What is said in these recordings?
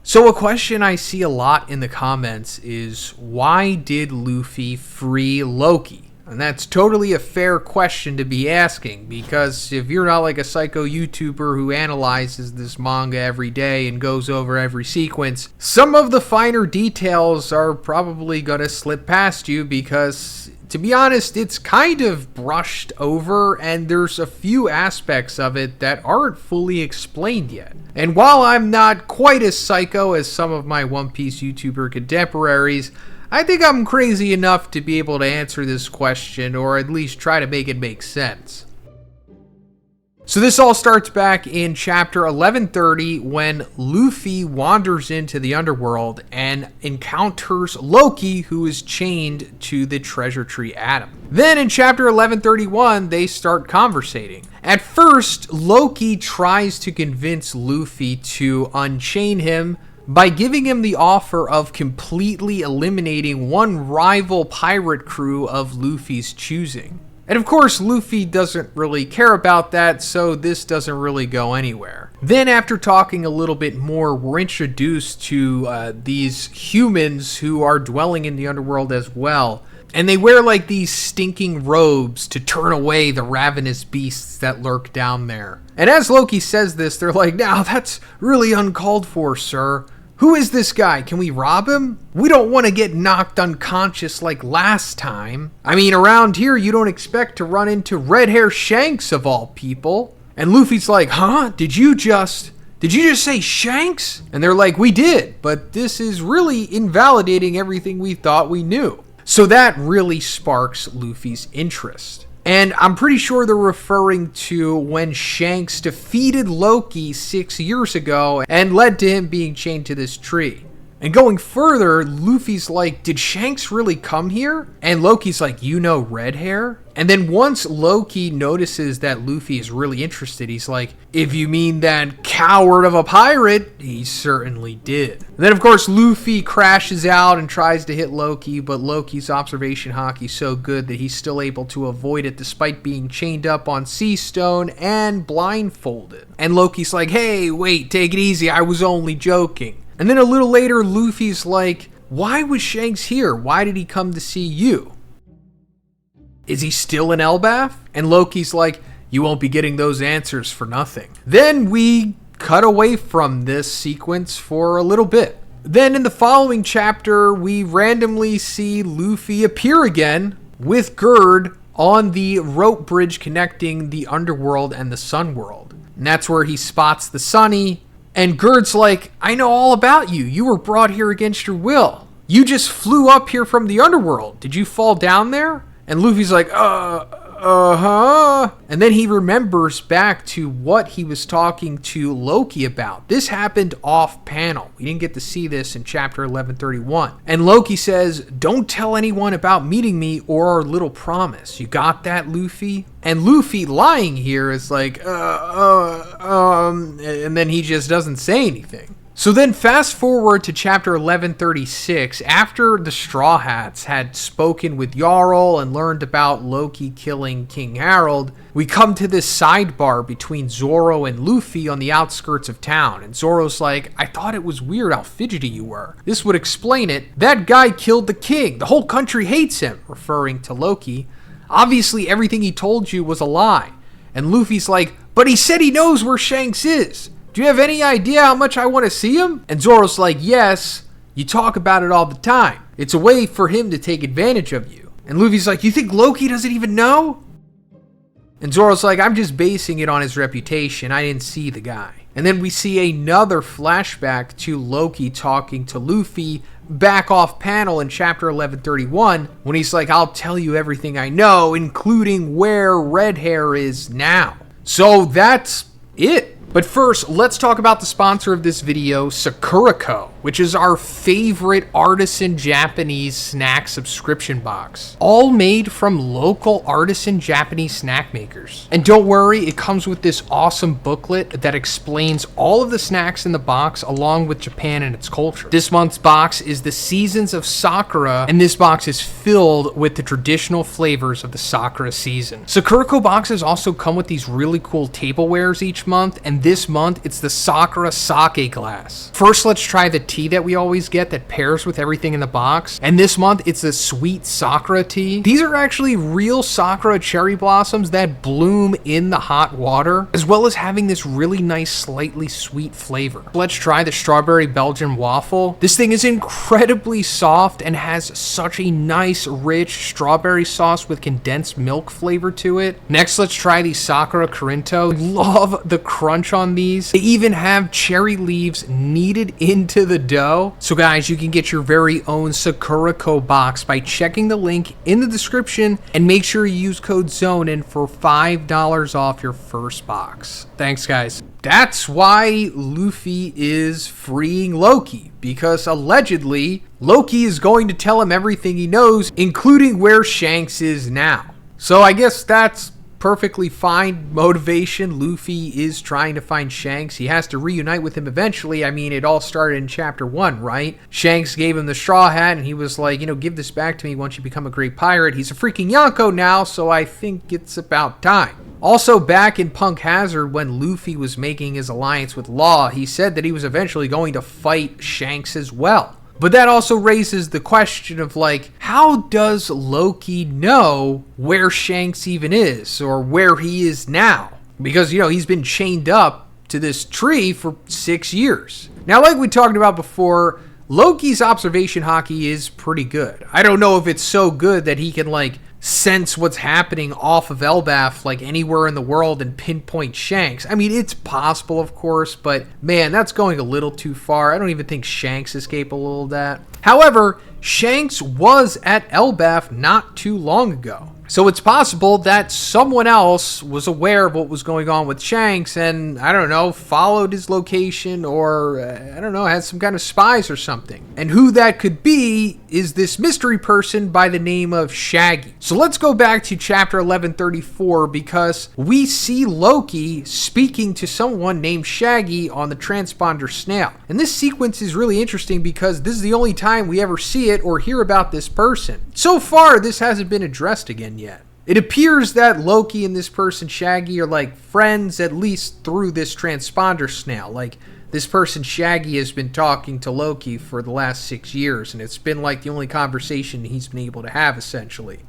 So a question I see a lot in the comments is, why did Luffy free Loki? And that's totally a fair question to be asking, because if you're not like a psycho YouTuber who analyzes this manga every day and goes over every sequence, some of the finer details are probably going to slip past you because, to be honest, it's kind of brushed over and there's a few aspects of it that aren't fully explained yet. And while I'm not quite as psycho as some of my One Piece YouTuber contemporaries, I think I'm crazy enough to be able to answer this question, or at least try to make it make sense. So this all starts back in chapter 1130 when Luffy wanders into the underworld and encounters Loki, who is chained to the treasure tree atom. Then in chapter 1131, they start conversating. At first, Loki tries to convince Luffy to unchain him by giving him the offer of completely eliminating one rival pirate crew of Luffy's choosing. And of course, Luffy doesn't really care about that, so this doesn't really go anywhere. Then after talking a little bit more, we're introduced to these humans who are dwelling in the underworld as well. And they wear like these stinking robes to turn away the ravenous beasts that lurk down there. And as Loki says this, they're like, "Now that's really uncalled for, sir. Who is this guy? Can we rob him? We don't want to get knocked unconscious like last time. I mean, around here, you don't expect to run into Red Hair Shanks of all people." And Luffy's like, "Huh? Did you just say Shanks?" And they're like, "We did, but this is really invalidating everything we thought we knew." So that really sparks Luffy's interest. And I'm pretty sure they're referring to when Shanks defeated Loki 6 years ago and led to him being chained to this tree. And going further, Luffy's like, "Did Shanks really come here?" And Loki's like, "You know Red Hair?" And then once Loki notices that Luffy is really interested, he's like, "If you mean that coward of a pirate, he certainly did." And then of course Luffy crashes out and tries to hit Loki, but Loki's observation hockey's so good that he's still able to avoid it despite being chained up on Sea Stone and blindfolded. And Loki's like, "Hey, wait, take it easy, I was only joking." And then a little later, Luffy's like, "Why was Shanks here? Why did he come to see you? Is he still in Elbaf?" And Loki's like, "You won't be getting those answers for nothing." Then we cut away from this sequence for a little bit. Then in the following chapter, we randomly see Luffy appear again with Gerd on the rope bridge connecting the underworld and the sun world. And that's where he spots the Sunny. And Gerd's like, "I know all about you. You were brought here against your will. You just flew up here from the underworld. Did you fall down there?" And Luffy's like, uh-huh. And then he remembers back to what he was talking to Loki about. This happened off panel. We didn't get to see this in chapter 1131. And Loki says, "Don't tell anyone about meeting me or our little promise. You got that, Luffy?" And Luffy, lying here, is like, and then he just doesn't say anything. So then fast forward to chapter 1136, after the Straw Hats had spoken with Jarl and learned about Loki killing King Harold, we come to this sidebar between Zoro and Luffy on the outskirts of town. And Zoro's like, "I thought it was weird how fidgety you were. This would explain it. That guy killed the king. The whole country hates him," referring to Loki. "Obviously everything he told you was a lie." And Luffy's like, "But he said he knows where Shanks is. Do you have any idea how much I want to see him?" And Zoro's like, "Yes, you talk about it all the time. It's a way for him to take advantage of you." And Luffy's like, "You think Loki doesn't even know?" And Zoro's like, "I'm just basing it on his reputation. I didn't see the guy." And then we see another flashback to Loki talking to Luffy back off panel in chapter 1131 when he's like, "I'll tell you everything I know, including where Red Hair is now." So that's it. But first, let's talk about the sponsor of this video, Sakurako, which is our favorite artisan Japanese snack subscription box. All made from local artisan Japanese snack makers. And don't worry, it comes with this awesome booklet that explains all of the snacks in the box along with Japan and its culture. This month's box is the Seasons of Sakura, and this box is filled with the traditional flavors of the Sakura season. Sakurako boxes also come with these really cool tablewares each month, and and this month it's the Sakura sake glass. First, let's try the tea that we always get that pairs with everything in the box, and this month it's the sweet Sakura tea. These are actually real Sakura cherry blossoms that bloom in the hot water, as well as having this really nice, slightly sweet flavor. Let's try the strawberry Belgian waffle. This thing is incredibly soft and has such a nice, rich strawberry sauce with condensed milk flavor to it. Next, let's try the Sakura Corinto. Love the crunch on these. They even have cherry leaves kneaded into the dough. So guys, you can get your very own Sakura Co box by checking the link in the description, and make sure you use code Zhoniin for $5 off your first box. Thanks, guys. That's why Luffy is freeing Loki, because allegedly Loki is going to tell him everything he knows, including where Shanks is now. So I guess that's perfectly fine motivation. Luffy is trying to find Shanks. He has to reunite with him eventually. I mean, it all started in chapter 1, right? Shanks gave him the straw hat and he was like, give this back to me once you become a great pirate. He's a freaking Yonko now, so I think it's about time. Also, back in Punk Hazard, when Luffy was making his alliance with Law, he said that he was eventually going to fight Shanks as well. But that also raises the question of, how does Loki know where Shanks even is, or where he is now? Because, he's been chained up to this tree for 6 years. Now, like we talked about before, Loki's observation haki is pretty good. I don't know if it's so good that he can, sense what's happening off of Elbaf, anywhere in the world, and pinpoint Shanks. I mean, it's possible, of course, but man, that's going a little too far. I don't even think Shanks is capable of that. However, Shanks was at Elbaf not too long ago. So it's possible that someone else was aware of what was going on with Shanks and, followed his location, or, had some kind of spies or something. And who that could be is this mystery person by the name of Shaggy. So let's go back to chapter 1134, because we see Loki speaking to someone named Shaggy on the transponder snail. And this sequence is really interesting because this is the only time we ever see it or hear about this person. So far, this hasn't been addressed again yet. It appears that Loki and this person Shaggy are friends, at least through this transponder snail. This person Shaggy has been talking to Loki for the last 6 years, and it's been the only conversation he's been able to have, essentially.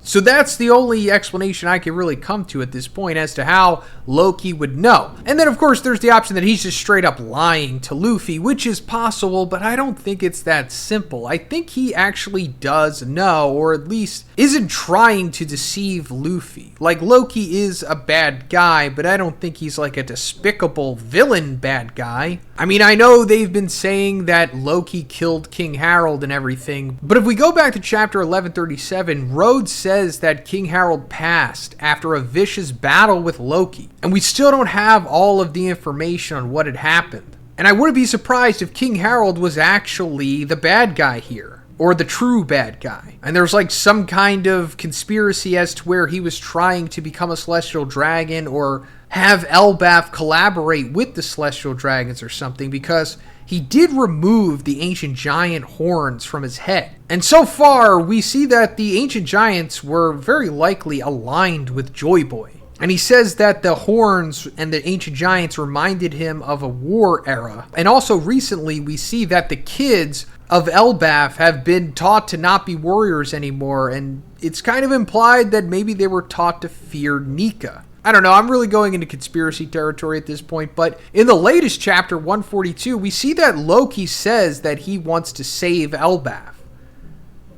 So that's the only explanation I can really come to at this point as to how Loki would know. And then, of course, there's the option that he's just straight up lying to Luffy, which is possible, but I don't think it's that simple. I think he actually does know, or at least isn't trying to deceive Luffy. Loki is a bad guy, but I don't think he's a despicable villain bad guy. I mean, I know they've been saying that Loki killed King Harold and everything, but if we go back to chapter 1137, Rhodes says that King Harold passed after a vicious battle with Loki, and we still don't have all of the information on what had happened. And I wouldn't be surprised if King Harold was actually the bad guy here, or the true bad guy. And there's some kind of conspiracy as to where he was trying to become a celestial dragon, or have Elbaf collaborate with the celestial dragons or something, because he did remove the ancient giant horns from his head. And so far, we see that the ancient giants were very likely aligned with Joy Boy. And he says that the horns and the ancient giants reminded him of a war era. And also recently, we see that the kids of Elbaf have been taught to not be warriors anymore, and it's kind of implied that maybe they were taught to fear Nika. I don't know, I'm really going into conspiracy territory at this point, but in the latest chapter, 142, we see that Loki says that he wants to save Elbaf,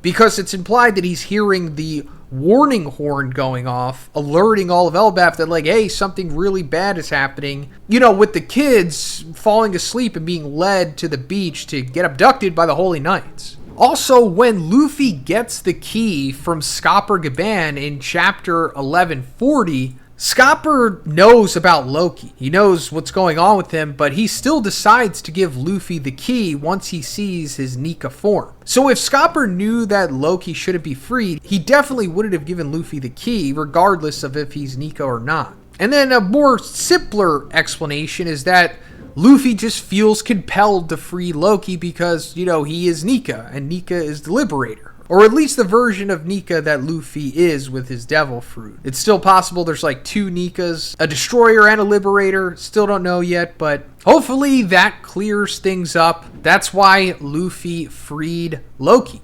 because it's implied that he's hearing the warning horn going off, alerting all of Elbaf that hey, something really bad is happening, with the kids falling asleep and being led to the beach to get abducted by the Holy Knights. Also, when Luffy gets the key from Scopper Gaban in chapter 1140, Scopper knows about Loki. He knows what's going on with him, but he still decides to give Luffy the key once he sees his Nika form. So if Scopper knew that Loki shouldn't be freed, he definitely wouldn't have given Luffy the key, regardless of if he's Nika or not. And then a more simpler explanation is that Luffy just feels compelled to free Loki because, he is Nika, and Nika is the Liberator. Or at least the version of Nika that Luffy is with his devil fruit. It's still possible there's like 2 Nikas, a destroyer and a liberator. Still don't know yet, but hopefully that clears things up. That's why Luffy freed Loki,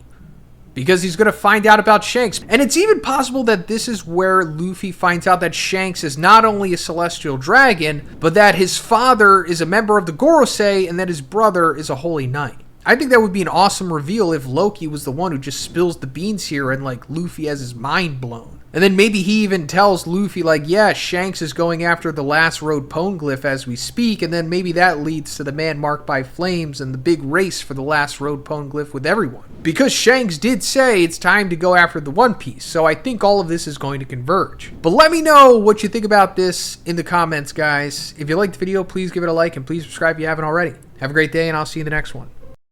because he's going to find out about Shanks. And it's even possible that this is where Luffy finds out that Shanks is not only a celestial dragon, but that his father is a member of the Gorosei and that his brother is a holy knight. I think that would be an awesome reveal if Loki was the one who just spills the beans here and like Luffy has his mind blown. And then maybe he even tells Luffy like, yeah, Shanks is going after the last road poneglyph as we speak, and then maybe that leads to the man marked by flames and the big race for the last road poneglyph with everyone. Because Shanks did say it's time to go after the One Piece, so I think all of this is going to converge. But let me know what you think about this in the comments, guys. If you liked the video, please give it a like and please subscribe if you haven't already. Have a great day, and I'll see you in the next one.